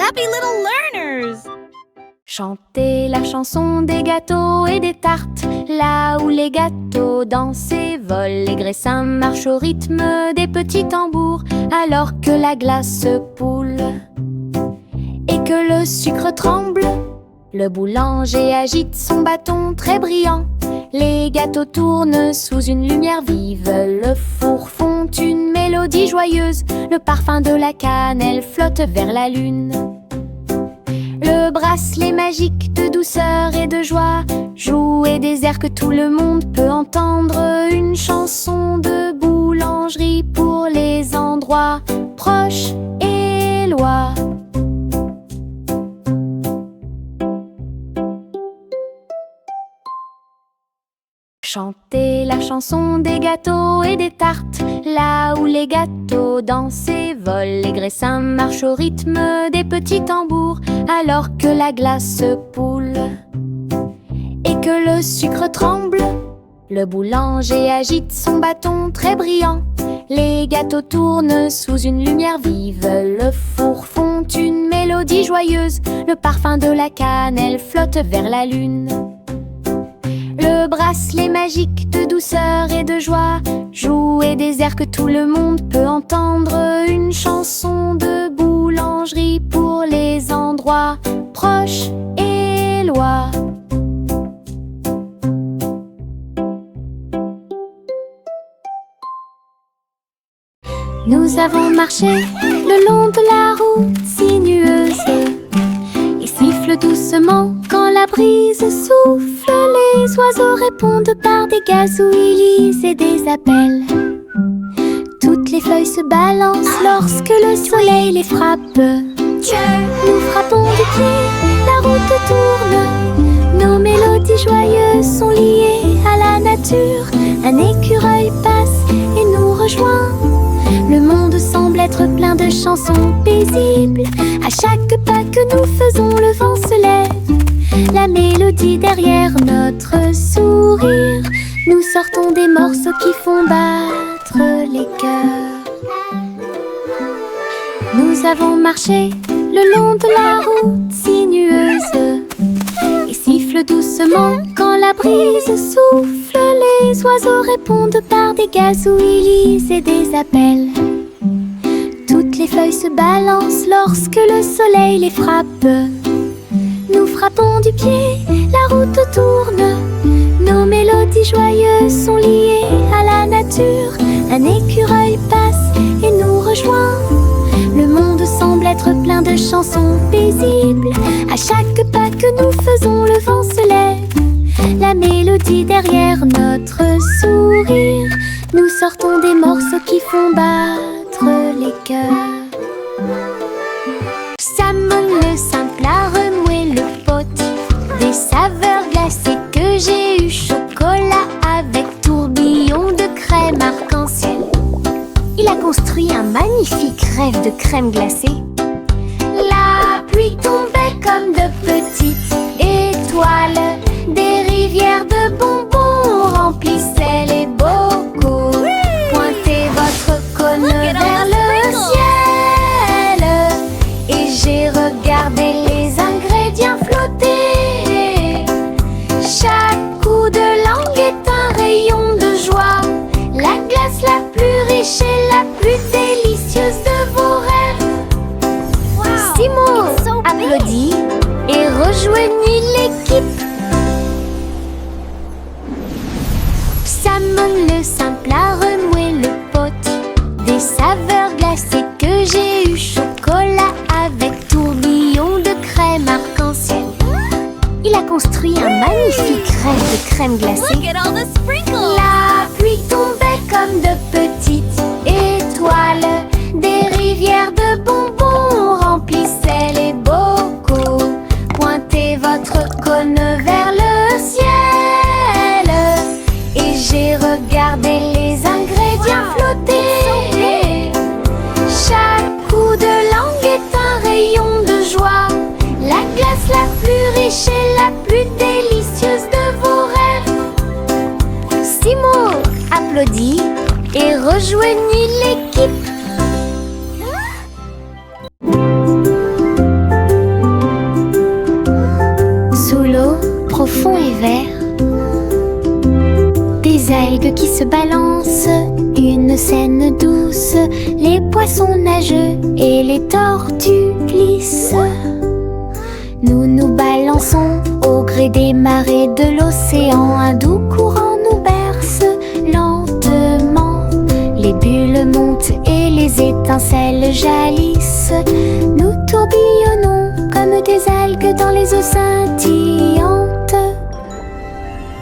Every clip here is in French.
happy little learners! Chantez la chanson des gâteaux et des tartes, là où les gâteaux dansent et volent. Les graissins marchent au rythme des petits tambours, alors que la glace se poule et que le sucre tremble. Le boulanger agite son bâton très brillant. Les gâteaux tournent sous une lumière vive. Le four fond une mélodie joyeuse. Le parfum de la cannelle flotte vers la lune. Le bracelet magique de douceur et de joie joue et des airs que tout le monde peut entendre. Une chanson de boulangerie pour les endroits proches et loin. Chantez la chanson des gâteaux et des tartes, là où les gâteaux dansent et volent. Les graissins marchent au rythme des petits tambours, alors que la glace se poule et que le sucre tremble. Le boulanger agite son bâton très brillant. Les gâteaux tournent sous une lumière vive. Le four fond une mélodie joyeuse. Le parfum de la cannelle flotte vers la lune. Le bracelet magique de douceur et de joie joue et des airs que tout le monde peut entendre. Une chanson de boulangerie pour les endroits proches et loin. Nous avons marché le long de la route sinueuse et siffle doucement quand la brise souffle. Les oiseaux répondent par des gazouillis et des appels. Toutes les feuilles se balancent lorsque le soleil les frappe. Nous frappons du pied, la route tourne. Nos mélodies joyeuses sont liées à la nature. Un écureuil passe et nous rejoint. Le monde semble être plein de chansons paisibles. À chaque pas que nous faisons, le vent se lève. La mélodie derrière notre sourire. Nous sortons des morceaux qui font battre les cœurs. Nous avons marché le long de la route sinueuse et siffle doucement quand la brise souffle. Les oiseaux répondent par des gazouillis et des appels. Toutes les feuilles se balancent lorsque le soleil les frappe. Nous frappons du pied, la route tourne. Nos mélodies joyeuses sont liées à la nature. Un écureuil passe et nous rejoint. Le monde semble être plein de chansons paisibles. À chaque pas que nous faisons, le vent se lève. La mélodie derrière notre sourire. Nous sortons des morceaux qui font battre les cœurs. Salmon le simple a remué le pot. Des saveurs glacées que j'ai eu. Chocolat avec tourbillon de crème arc-en-ciel. Il a construit un magnifique rêve de crème glacée. La pluie tombait comme de petites étoiles. Des rivières de bonbons remplissaient les bocaux. Pointez votre cône vers le ciel et j'ai regardé les ingrédients flotter. Chaque coup de langue est un rayon de joie. La glace la plus riche et la plus délicieuse de vos rêves. Simon applaudit et rejoignit l'équipe. Salmon le simple a remué le pot. Des saveurs glacées que j'ai eu. Chocolat avec tourbillon de crème arc-en-ciel. Il a construit un magnifique rêve de crème glacée. Look at all the sprinkles! La pluie tombait comme de petites étoiles. Des rivières de bonbons remplissaient les bocaux. Pointez votre cône vers le ciel et j'ai regardé les ingrédients flotter. Chaque coup de langue est un rayon de joie. La glace la plus riche et la plus délicieuse de vos rêves. Simon applaudit et rejoignit l'équipe. se balancent, une scène douce. Les poissons nagent et les tortues glissent. Nous nous balançons au gré des marées de l'océan. Un doux courant nous berce lentement. Les bulles montent et les étincelles jaillissent. Nous tourbillonnons comme des algues dans les eaux scintillantes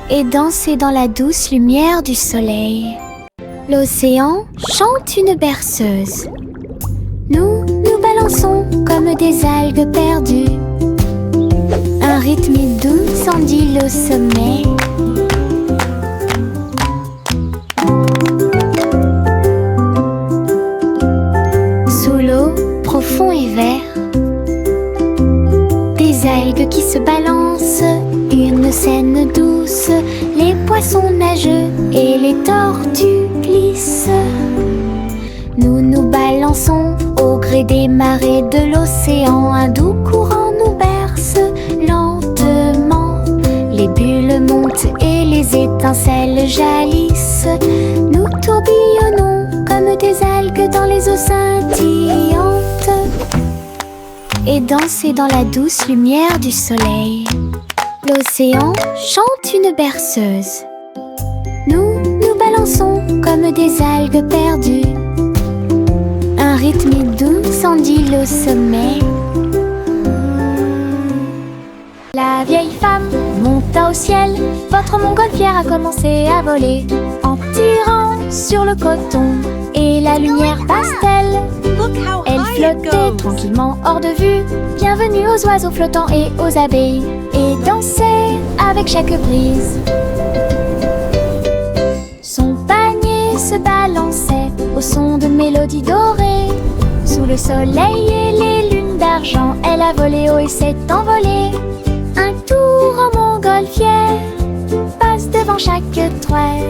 et danser dans la douce lumière du soleil. L'océan chante une berceuse. Nous nous balançons comme des algues perdues. Un rythme doux s'endile au sommet. Sous l'eau, profond et vert, des algues qui se balancent, une scène douce. Les poissons nagent et les tortues glissent. Nous nous balançons au gré des marées de l'océan. Un doux courant nous berce lentement. Les bulles montent et les étincelles jaillissent. Nous tourbillonnons comme des algues dans les eaux scintillantes et danser dans la douce lumière du soleil. L'océan chante une berceuse. Nous nous balançons comme des algues perdues. Un rythme doux s'endile au sommet. La vieille femme monta au ciel. Votre montgolfière a commencé à voler en tirant sur le coton et la lumière pastel. Elle flottait tranquillement hors de vue. Bienvenue aux oiseaux flottants et aux abeilles, et dansait avec chaque brise. Son panier se balançait au son de mélodies dorées. Sous le soleil et les lunes d'argent, elle a volé haut et s'est envolée. Un tour en montgolfière passe devant chaque trait.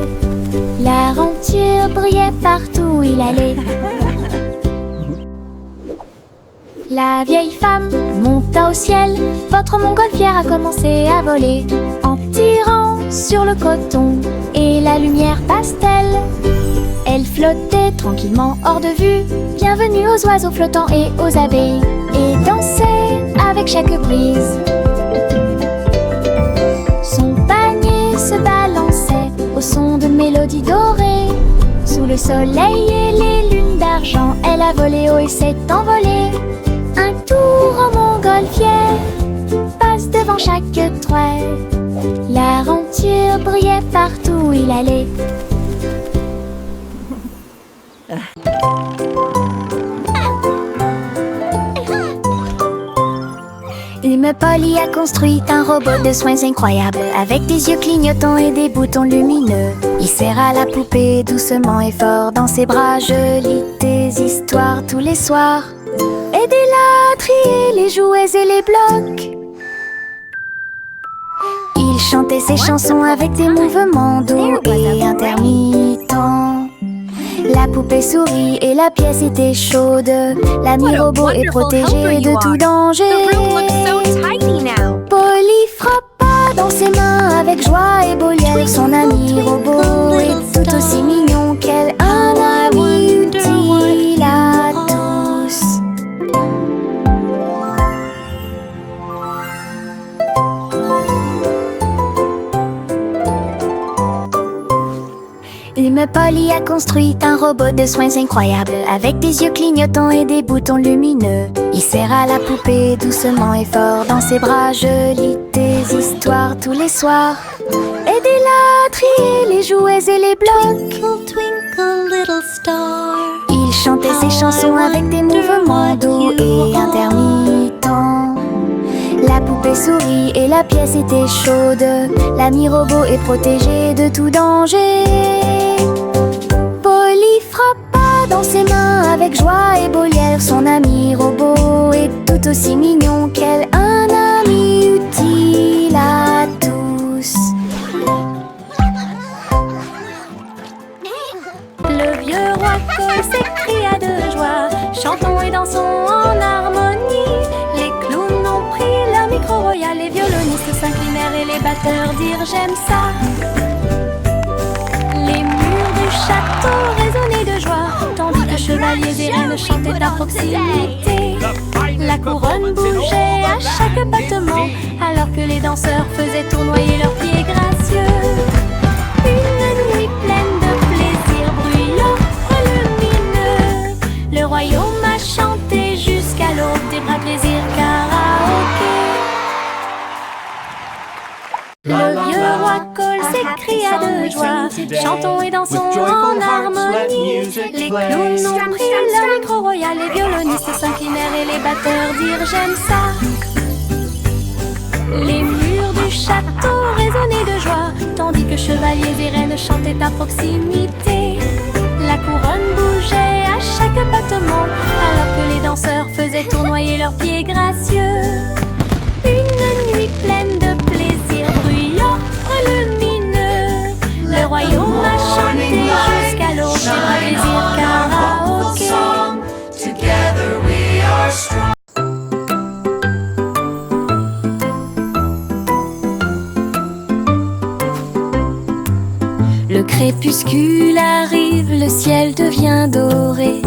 La rentière brillait partout où il allait. La vieille femme monta au ciel. Votre montgolfière a commencé à voler en tirant sur le coton et la lumière pastel. Elle flottait tranquillement hors de vue. Bienvenue aux oiseaux flottants et aux abeilles, et dansait avec chaque brise. Son panier se balançait au son de mélodies dorées. Sous le soleil et les lunes d'argent, elle a volé haut et s'est envolée. Un tour en montgolfière passe devant chaque trait. La rentière brillait partout où il allait. Une Polly a construit un robot de soins incroyable, avec des yeux clignotants et des boutons lumineux. Il serra la poupée doucement et fort dans ses bras. Je lis tes histoires tous les soirs. Aidez-la à trier les jouets et les blocs. Il chantait ses chansons avec des mouvements doux et intermittents. La poupée sourit et la pièce était chaude. L'ami robot est protégé de tout danger. Polly frappa dans ses mains avec joie et beau liel. Son ami robot est tout aussi mignon qu'elle. Un ami utile à tous. Une Polly a construit un robot de soins incroyable, avec des yeux clignotants et des boutons lumineux. Il serra la poupée doucement et fort dans ses bras. Je lis tes histoires tous les soirs. Aidez-la à trier les jouets et les blocs. Twinkle, twinkle, little star. Il chantait ses chansons avec des mouvements doux et intermittents. La poupée sourit et la pièce était chaude. L'ami robot est protégé de tout danger. Polly frappa dans ses mains avec joie et beau liel. Son ami robot est tout aussi mignon qu'elle. Un ami utile à tous. Le vieux roi Cole s'écria de joie. Chantons et dansons en harmonie. Les clowns ont pris leur micro royal. Les violonistes s'inclinèrent et les batteurs dirent j'aime ça. Les château résonnait de joie, tandis que chevaliers et reines chantaient à proximité. La couronne bougeait à chaque battement, alors que les danseurs faisaient tournoyer leurs pieds gracieux. Une nuit pleine de plaisir bruyant et lumineux, le royaume a chanté jusqu'à l'aube des bras plaisir karaoké. Le vieux roi Cole s'écria de joie, chantons et dansons en harmonie. Les clowns ont pris leur micro royal, les violonistes s'inclinèrent et les batteurs dirent j'aime ça. Les murs du château résonnaient de joie, tandis que chevaliers et reines chantaient à proximité. La couronne bougeait à chaque battement, alors que les danseurs faisaient tournoyer leurs pieds gracieux. Une nuit pleine de plaisir bruyant et lumineux, le royaume a chanté jusqu'à l'aube des bras plaisir karaoké. Together we are strong. Le crépuscule arrive, le ciel devient doré,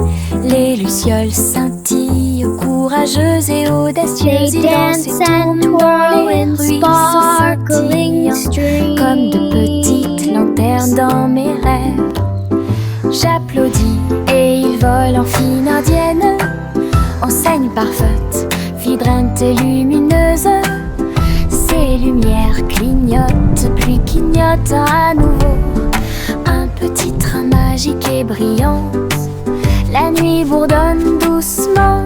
les lucioles scintillent, courageuses et audacieuses. They Ils dansent dance et and tournent dans twirl les in ruisseaux sparkling scintillants, streams. comme de petites lanternes dans mes rêves. J'applaudis et ils volent en fine indienne, enseigne parfaite, vibrante et lumineuse. Ces lumières clignotent, puis clignotent à nouveau. Un petit train magique et brillant, la nuit bourdonne doucement,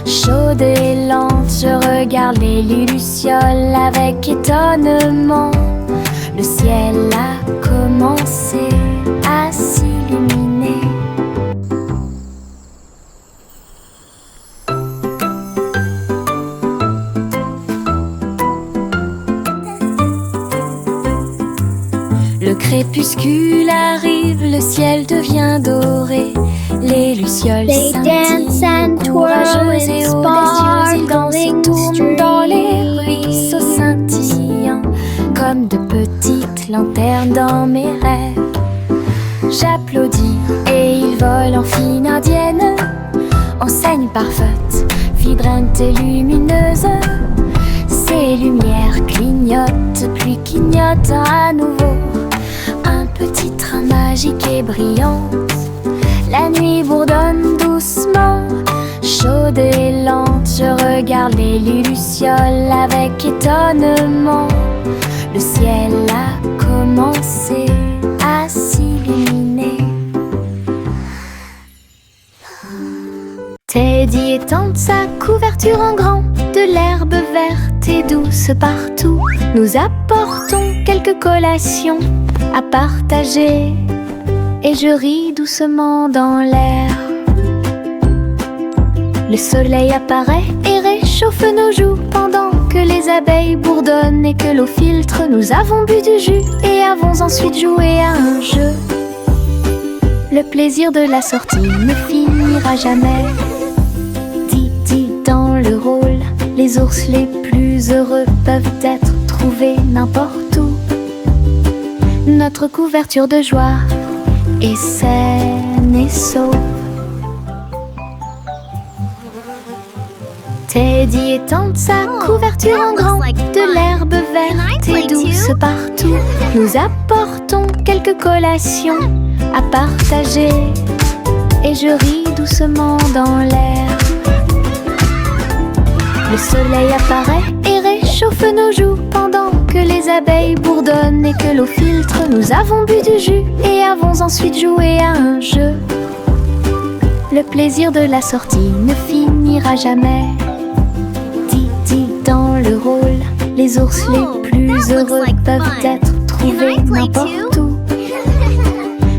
chaude et lente. Je regarde les lucioles avec étonnement. Le ciel a commencé à s'illuminer. Le crépuscule arrive, le ciel devient doré, les lucioles They dance scintillent, and twirl courageuses in et audacieuses. Ils dansent et sparkling tournent dans les streams. ruisseaux scintillants, comme de petites lanternes dans mes rêves. J'applaudis et ils volent en fine indienne, enseigne parfaite, vibrante et lumineuse. Ces lumières clignotent, puis clignotent à nouveau. Un petit train magique et brillant, la nuit bourdonne doucement, chaude et lente. Je regarde les lucioles avec étonnement. Le ciel a commencé à s'illuminer. Teddy étend sa couverture en grand, de l'herbe verte et douce partout. Nous apportons quelques collations à partager, et je ris doucement dans l'air. Le soleil apparaît et réchauffe nos joues, pendant que les abeilles bourdonnent et que l'eau filtre. Nous avons bu du jus et avons ensuite joué à un jeu. Le plaisir de la sortie ne finira jamais. Didi dans le rôle, les ours les plus heureux peuvent être trouvés n'importe où. Notre couverture de joie est saine et sauve. Teddy étend sa couverture en grand, de l'herbe verte et douce partout. Nous apportons quelques collations à partager, et je ris doucement dans l'air. Le soleil apparaît et réchauffe nos joues, pendant que les abeilles bourdonnent et que l'eau filtre. Nous avons bu du jus et avons ensuite joué à un jeu. Le plaisir de la sortie ne finira jamais. Didi dans le rôle, les ours les plus heureux peuvent être trouvés n'importe où.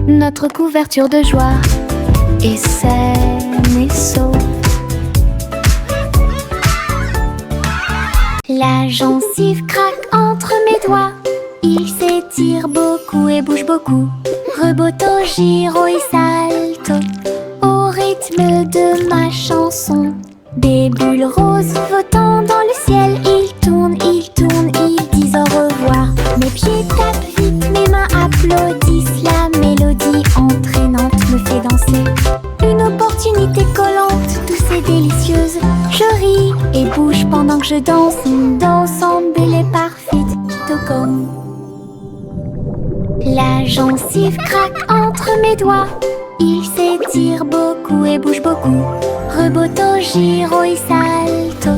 Notre couverture de joie est saine et sauve. La gencive craque entre mes doigts, il s'étire beaucoup et bouge beaucoup. Reboto, giro et salto, au rythme de ma chanson. Des bulles roses flottant dans le ciel, ils tournent, ils disent au revoir. Mes pieds tapent vite, mes mains applaudissent, la mélodie entre est délicieuse. Je ris et bouge pendant que je danse. Une danse belle et parfaite, tout comme. La gencive craque entre mes doigts. Il s'étire beaucoup et bouge beaucoup. Reboto, giro et salto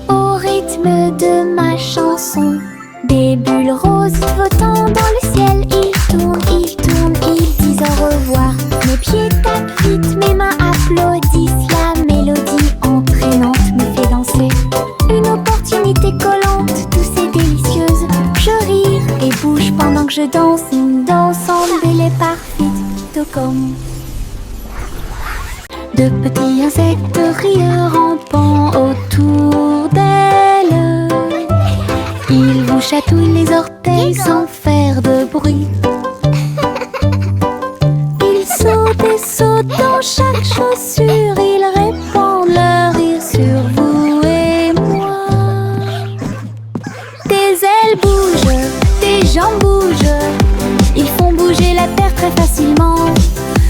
au rythme de ma chanson. Des bulles roses flottant dans le ciel. Ils tournent, ils disent au revoir. Mes pieds tapent vite, mes mains applaudissent. La mélodie entraînante me fait danser. Une opportunité collante, douce et délicieuse. Je ris et bouge pendant que je danse. Une danse belle et parfaite, tout comme. De petits insectes rieurs rampant autour d'elle. Ils vous chatouillent les orteils sans faire de bruit. Ils sautent et sautent dans chaque chaussure. Ils répandent leur rire sur vous et moi. Des ailes bougent, des jambes bougent. Ils font bouger la terre très facilement.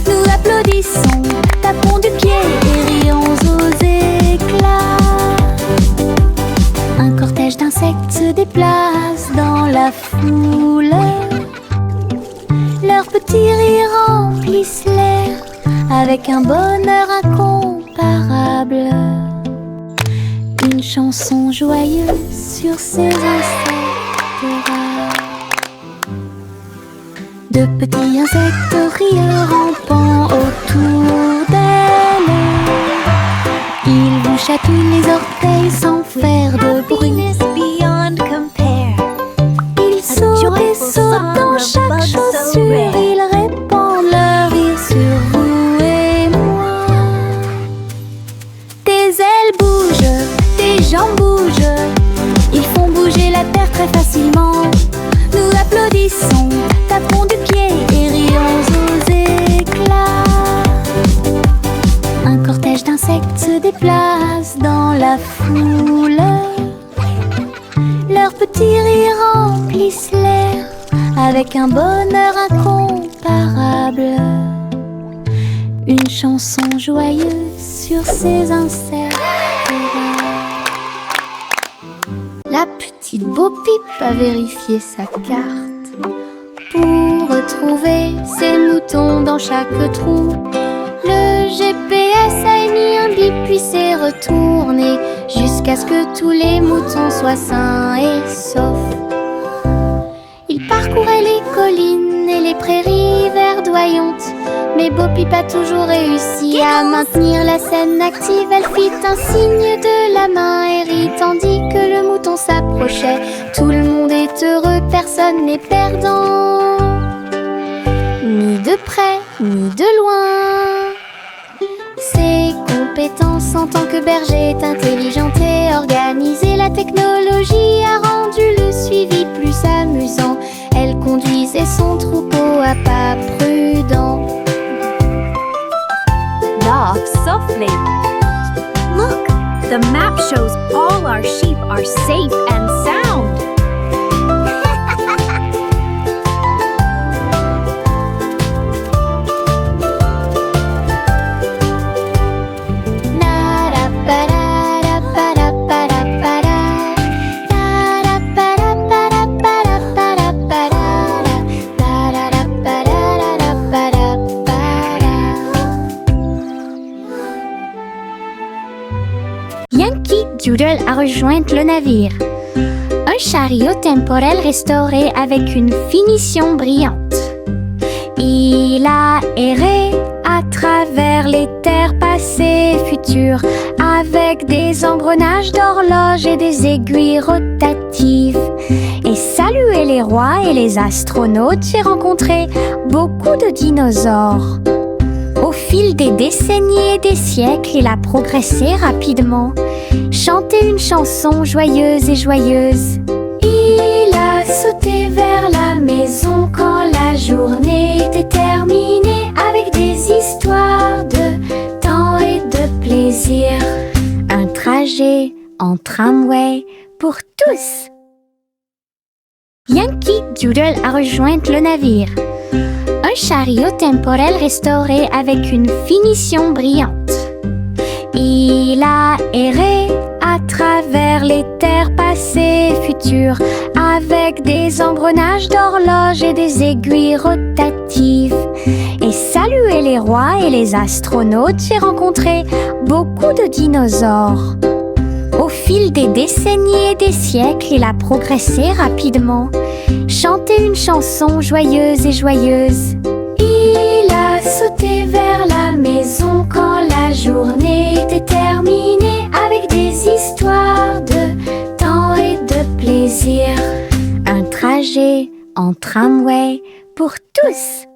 Nous applaudissons, tapons du pied et rions aux éclats. Un cortège d'insectes se déplace dans la foule. Leurs petits rires remplissent l'air avec un bonheur incomparable. Une chanson joyeuse sur ces insectes rares. De petits insectes rieurs rampant autour d'elle. Ils vous chatouillent les orteils sans faire de bruit. Ils sautent et sautent dans chaque chaussure. Ils répandent leur rire sur vous et moi. Des ailes bougent, des jambes bougent. Ils font bouger la terre très facilement. Nous applaudissons, tapons du pied et rions aux éclats. Un cortège d'insectes se déplace dans la foule. Leurs petits rires remplissent l'air avec un bonheur incomparable. Une chanson joyeuse sur ces insectes rares. La petite Bo-Peep a vérifié sa carte pour retrouver ses moutons dans chaque trou. Le GPS a émis un bip puis s'est retourné jusqu'à ce que tous les moutons soient sains et saufs. Il parcourait les collines et les prairies verdoyantes, mais Bo-Peep a toujours réussi à maintenir la scène active. Elle fit un signe de la main et rit tandis que le mouton s'approchait. Tout le monde est heureux, personne n'est perdant, ni de près ni de loin. Ses compétences en tant que berger est intelligente et organisée. La technologie a rendu le suivi plus amusant. Elle conduisait son troupeau à pas prudents. Knock softly. Look, the map shows all our sheep are safe and sound. Yankee Doodle a rejoint le navire. Un chariot temporel restauré avec une finition brillante. Il a erré à travers les terres passées et futures, avec des engrenages d'horloges et des aiguilles rotatives. Et salué les rois et les astronautes, j'ai rencontré beaucoup de dinosaures. Au fil des décennies et des siècles, il a progressé rapidement, chanté une chanson joyeuse et joyeuse. Il a sauté vers la maison quand la journée était terminée, avec des histoires de temps et de plaisir. Un trajet en tramway pour tous. Yankee Doodle a rejoint le navire. Un chariot temporel restauré avec une finition brillante. Il a erré à travers les terres passées et futures, avec des engrenages d'horloge et des aiguilles rotatives. Et salué les rois et les astronautes, j'ai rencontré beaucoup de dinosaures. Au fil des décennies et des siècles, il a progressé rapidement, chanté une chanson joyeuse et joyeuse. Il a sauté vers la maison quand la journée était terminée, avec des histoires de temps et de plaisir. Un trajet en tramway pour tous.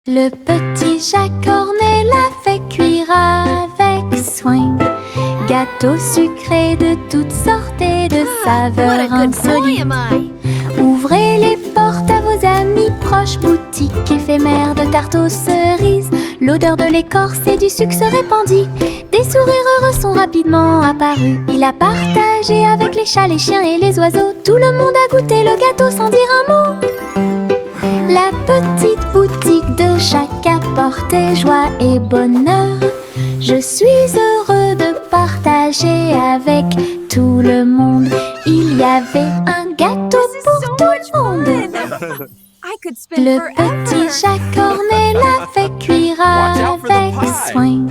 Le petit Jacques Cornet l'a fait cuire avec soin. Gâteaux sucrés de toutes sortes et de saveurs insolites. Ouvrez les portes à vos amis proches, boutique éphémère de tarte aux cerises. L'odeur de l'écorce et du sucre se répandit. Des sourires heureux sont rapidement apparus. Il a partagé avec les chats, les chiens et les oiseaux. Tout le monde a goûté le gâteau sans dire un mot. La petite boutique de Jacques apportait joie et bonheur. Je suis heureux de partager avec tout le monde. Il y avait un gâteau pour tout le monde. Le petit Jacques Cornet l'a fait cuire avec soin.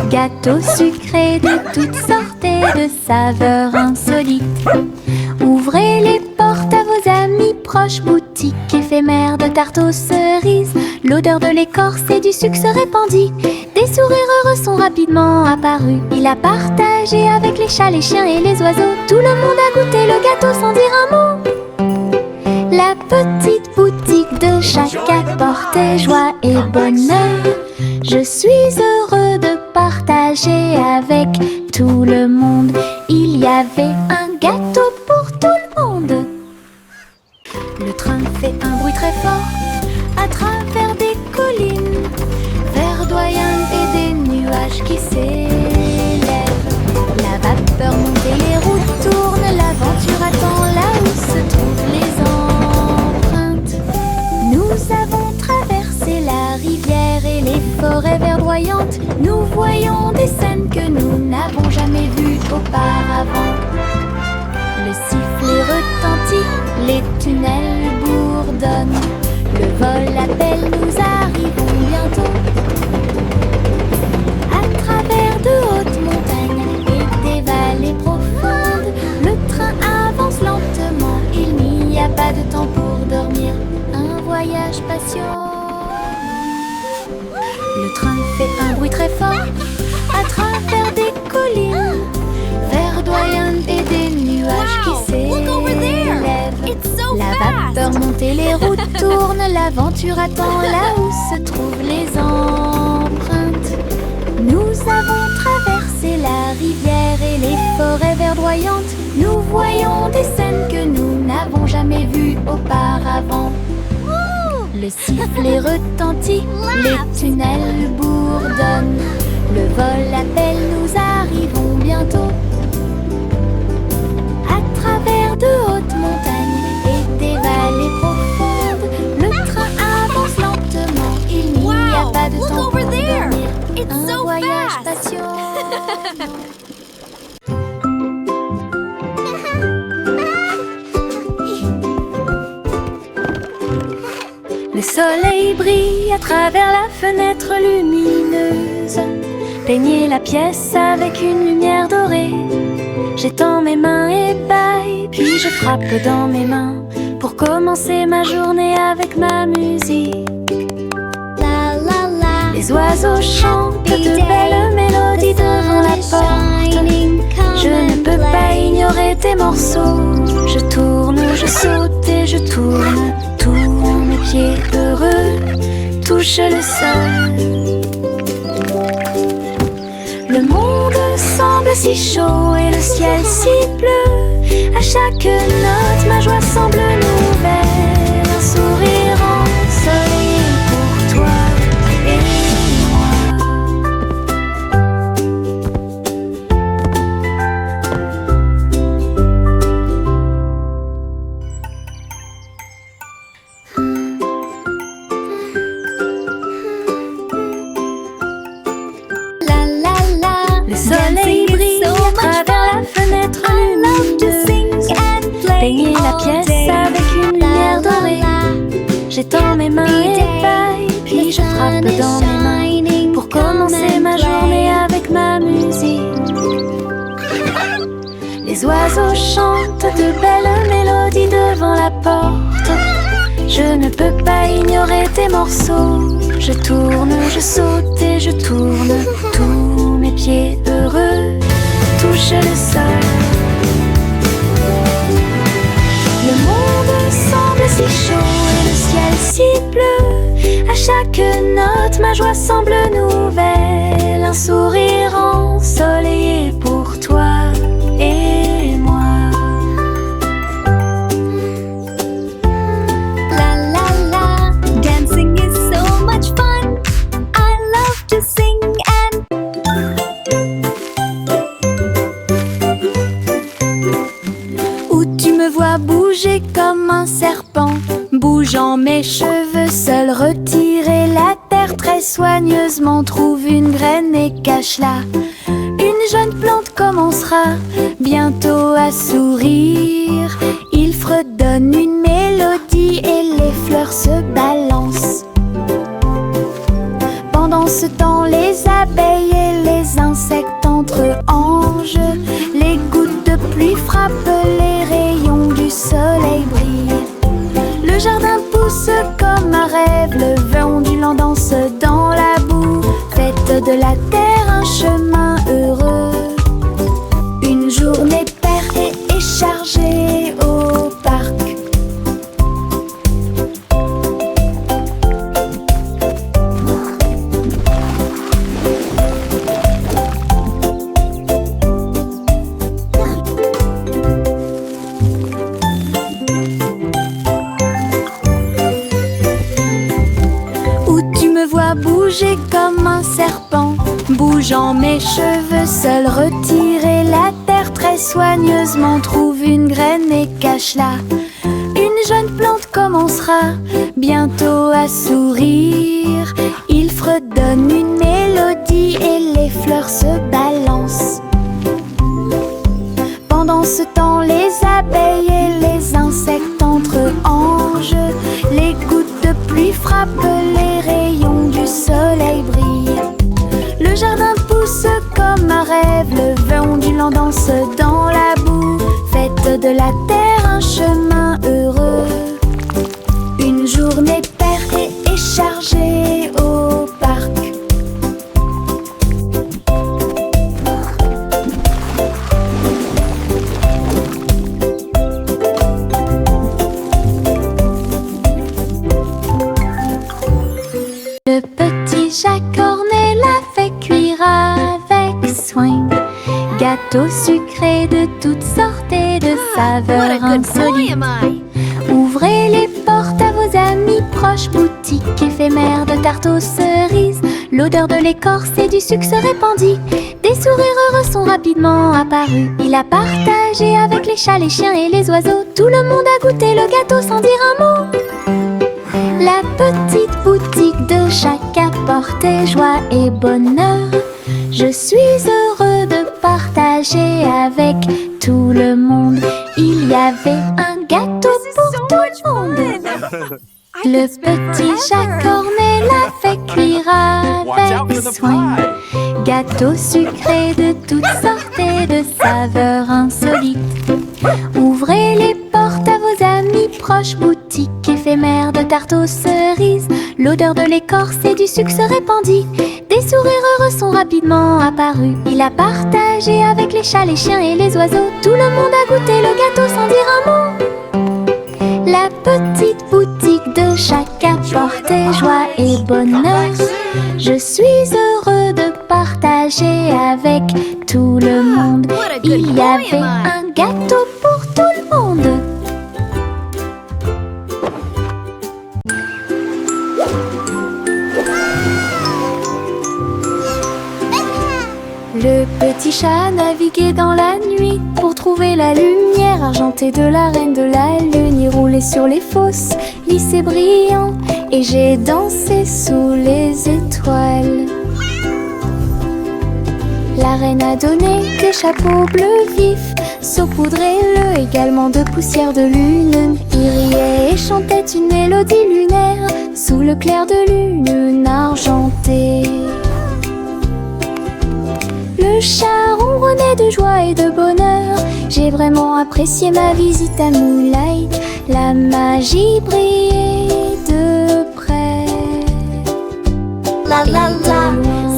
Gâteau sucré de toutes sortes et de saveurs insolites. Ouvrez les portes à vos amis proches, boutique éphémère de tarte aux cerises. L'odeur de l'écorce et du sucre se répandit. Des sourires heureux sont rapidement apparus. Il a partagé avec les chats, les chiens et les oiseaux. Tout le monde a goûté le gâteau sans dire un mot. La petite boutique de Jacques apportait joie et bonheur. Je suis heureux de partager avec tout le monde. Il y avait un gâteau pour tout le monde. Le train fait un bruit très fort à travers des collines verdoyantes et des nuages qui s'élèvent. La vapeur monte et les routes tournent. L'aventure attend là où se trouvent les empreintes. Nous avons traversé la rivière et les forêts verdoyantes. Nous voyons des scènes que nous n'avons jamais vues auparavant. Le sifflet retentit, les tunnels bourdonnent. Le vol appelle, nous arrivons bientôt. À travers de hautes montagnes et des vallées profondes, le train avance lentement. Il n'y a pas de temps pour dormir. Un voyage patient. Le train fait un bruit très fort à travers des collines verdoyantes et des nuages qui s'élèvent. La vapeur monte et les routes tournent. L'aventure attend là où se trouvent les empreintes. Nous avons traversé la rivière et les forêts verdoyantes. Nous voyons des scènes que nous n'avons jamais vues auparavant. Le sifflet retentit, les tunnels bourdonnent. Le vol appelle, nous arrivons bientôt. À travers de hautes montagnes et des vallées profondes, le train avance lentement. Il n'y a pas de temps pour dormir. Un voyage patient. Le soleil brille à travers la fenêtre lumineuse. Peignez la pièce avec une lumière dorée. J'étends mes mains et bâille, puis je frappe dans mes mains pour commencer ma journée avec ma musique. La la la. Les oiseaux chantent de belles mélodies devant la porte. Je ne peux pas ignorer tes morceaux. Je tourne, je saute et je tourne. Tous mes pieds heureux touchent le sol. Le monde semble si chaud et le ciel si bleu. À chaque note, ma joie semble nouvelle. Un sourire ensoleillé pour toi et moi. La la Le soleil brille à travers la fenêtre lumineuse. Peigner la pièce avec une lumière dorée. J'étends mes mains et des pailles, puis je frappe dans mes mains pour commencer ma journée avec ma musique. Les oiseaux chantent de belles mélodies devant la porte. Je ne peux pas ignorer tes morceaux. Je tourne, je saute et je tourne. Tous mes pieds heureux touchent le sol. Le monde semble si chaud et le ciel si bleu. À chaque note, ma joie semble nouvelle. Un sourire ensoleillé pour toi et moi. La la la, dancing is so much fun. I love to sing and Où tu me vois bouger comme un serpent, bougeant mes cheveux, seul retirer la terre très soigneusement. Trouve une graine et cache-la. Une jeune plante commencera bientôt à sourire. Il fredonne une mélodie et les fleurs se balancent. Pendant ce temps, les abeilles et les insectes entre anges. Les gouttes de pluie frappent, les rayons du soleil brillent. Le jardin pousse comme un rêve, le vent ondulant danse dans la boue. Faites de la terre un chemin heureux. Une journée paire et chargée au parc. Où tu me vois bouger comme un serpent, bougeant mes cheveux, seul retirer la terre très soigneusement. Trouve une graine et cache-la. Une jeune plante commencera bientôt à sourire. Il fredonne une mélodie et les fleurs se balancent. Pendant ce temps, les abeilles et les insectes entre anges. Les gouttes de pluie frappent, les rayons du soleil brillent. Le jardin pousse comme un rêve, le vent ondulant danse dans la boue. Faites de la terre un chemin heureux. Une journée paire et chargée au parc. le petit Jacques Cornet l'a fait cuire avec soin. Gâteau sucré de toutes sortes et de saveurs insolites. Ouvrez les portes à vos amis proches, boutique éphémère de tarte aux cerises. L'odeur de l'écorce et du sucre se répandit. Des sourires heureux sont rapidement apparus. Il a partagé avec les chats, les chiens et les oiseaux. Tout le monde a goûté le gâteau sans dire un mot. La petite boutique de Jacques apportait joie et bonheur. Je suis heureux de partager avec tout le monde. Il y avait un gâteau pour tout le monde. Le petit Jacques Cornet l'a fait cuire avec soin. Gâteau sucré de toutes sortes et de saveurs insolites. Ouvrez les portes à vos amis proches, boutique éphémère de tarte aux cerises. L'odeur de l'écorce et du sucre se répandit. Des sourires heureux sont rapidement apparus. Il a partagé avec les chats, les chiens et les oiseaux. Tout le monde a goûté le gâteau sans dire un mot. La petite boutique de Jacques apportait joie et bonheur. Je suis heureux de partager avec tout le monde. Il y avait un gâteau pour tout le monde. Le petit chat naviguait dans la nuit pour trouver la lumière argentée de la reine de la lune. Il roulait sur les fosses, lisse et brillant, et j'ai dansé sous les étoiles. La reine a donné des chapeaux bleus vifs, saupoudrés-le également de poussière de lune. Il riait et chantait une mélodie lunaire sous le clair de lune argentée. Le chat ronronnait de joie et de bonheur. J'ai vraiment apprécié ma visite à Moonlight. La magie brillait de près. La la la,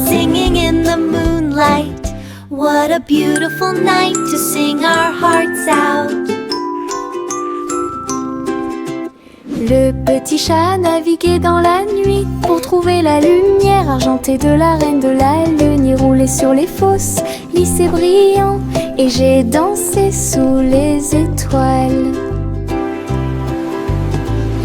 singing in the moonlight. What a beautiful night to sing our hearts out. Le petit chat naviguait dans la nuit pour trouver la lumière argentée de la reine de la lune. Il roulait sur les fosses, lisse et brillant, et j'ai dansé sous les étoiles.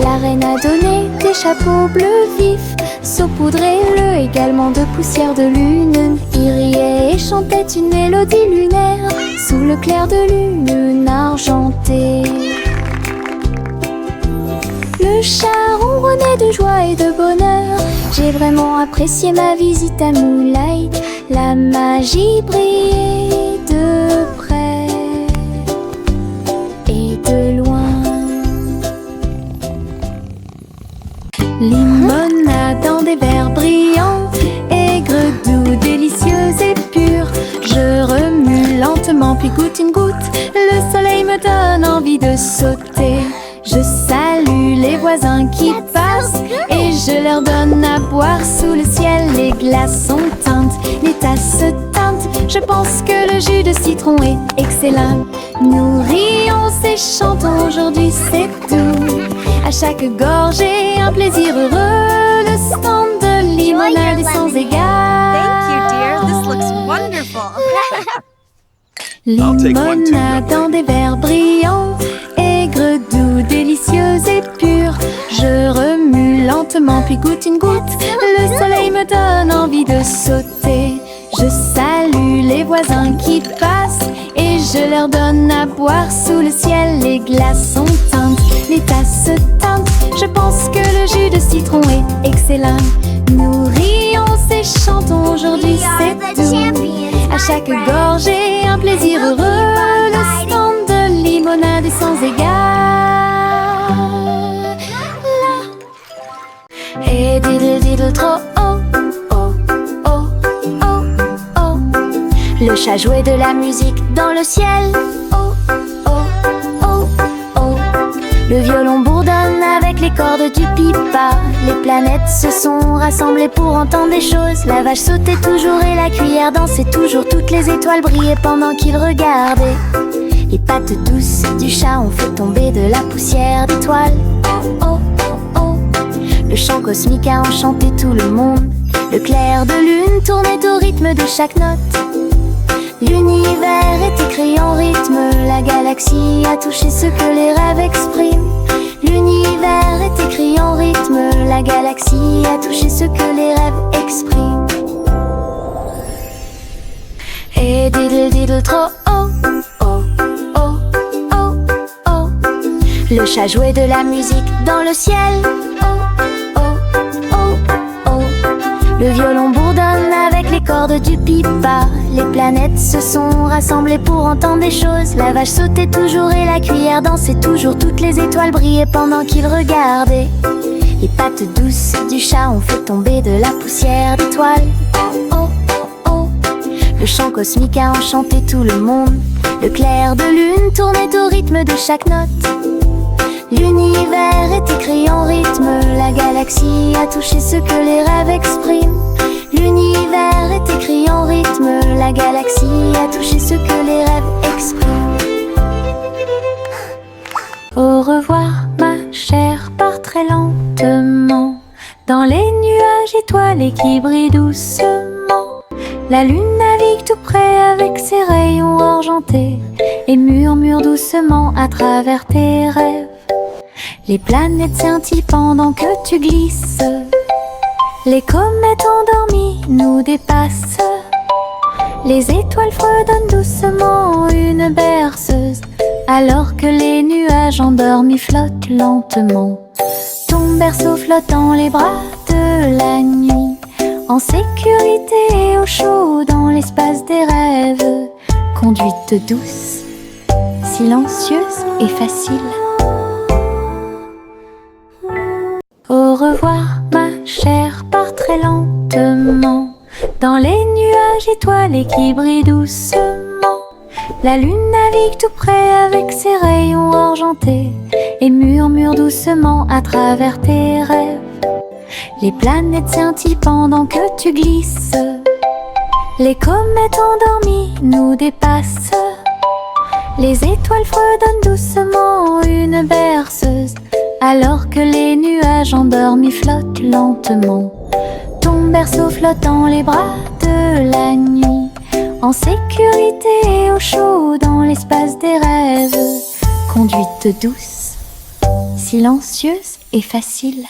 La reine a donné des chapeaux bleus vifs, saupoudrés-le également de poussière de lune. Il riait et chantait une mélodie lunaire sous le clair de lune argentée. Le chat ronronnait de joie et de bonheur. J'ai vraiment apprécié ma visite à Moonlight. La magie brillait de près et de loin. Limonade dans des verres brillants, aigre, doux, délicieuse et pure. Je remue lentement puis goûte une goutte. Le soleil me donne envie de sauter. Je salue les voisins qui passent et je leur donne à boire sous le ciel. Les glaçons teintent, les tasses se teintent. Je pense que le jus de citron est excellent. Nous rions et chantons, aujourd'hui c'est tout. À chaque gorgée, un plaisir heureux. Le stand de limonade est sans égal. Thank you, dear. This looks wonderful. Limonade dans des verres brillants, aigre, doux, délicieuse et pure. Je remue lentement puis goûte une goutte. Le soleil me donne envie de sauter. Je salue les voisins qui passent et je leur donne à boire sous le ciel. Les glaçons teintent, les tasses se teintent. Je pense que le jus de citron est excellent. Nous rions et chantons, aujourd'hui c'est tout. À chaque gorgée, un plaisir heureux. Le stand de limonade est sans égal. Et diddle diddle trop oh, oh, oh, oh, oh. Le chat jouait de la musique dans le ciel. Oh, oh, oh, oh. Le violon bourdonne avec les cordes du pipa. Les planètes se sont rassemblées pour entendre des choses. La vache sautait toujours et la cuillère dansait toujours. Toutes les étoiles brillaient pendant qu'ils regardaient. Les pattes douces du chat ont fait tomber de la poussière d'étoiles. Oh, oh, oh, oh. Le chant cosmique a enchanté tout le monde. Le clair de lune tournait au rythme de chaque note. L'univers est écrit en rythme. La galaxie a touché ce que les rêves expriment. L'univers est écrit en rythme. La galaxie a touché ce que les rêves expriment. Et diddle diddle trop oh, oh, oh, oh, oh. Le chat jouait de la musique dans le ciel. Oh, oh, oh, oh. Le violon bourdonne avec les cordes du pipa. Les planètes se sont rassemblées pour entendre des choses. La vache sautait toujours et la cuillère dansait toujours. Toutes les étoiles brillaient pendant qu'ils regardaient. Les pattes douces du chat ont fait tomber de la poussière d'étoiles. Oh, oh, oh, oh. Le chant cosmique a enchanté tout le monde. Le clair de lune tournait au rythme de chaque note. L'univers est écrit en rythme. La galaxie a touché ce que les rêves expriment. L'univers est écrit en rythme. La galaxie a touché ce que les rêves expriment. Au revoir ma chère, pars très lentement dans les nuages étoilés qui brillent doucement. La lune navigue tout près avec ses rayons argentés et murmure doucement à travers tes rêves. Les planètes scintillent pendant que tu glisses. Les comètes endormies nous dépassent. Les étoiles fredonnent doucement une berceuse, alors que les nuages endormis flottent lentement. Ton berceau flotte dans les bras de la nuit, En sécurité et au chaud dans l'espace des rêves. Conduite douce, silencieuse et facile. Au revoir ma chère, pars très lentement dans les nuages étoilés qui brillent doucement. La lune navigue tout près avec ses rayons argentés et murmure doucement à travers tes rêves. Les planètes scintillent pendant que tu glisses. Les comètes endormies nous dépassent. Les étoiles fredonnent doucement une berceuse, alors que les nuages endormis flottent lentement. Ton berceau flotte dans les bras de la nuit, en sécurité et au chaud dans l'espace des rêves. Conduite douce, silencieuse et facile.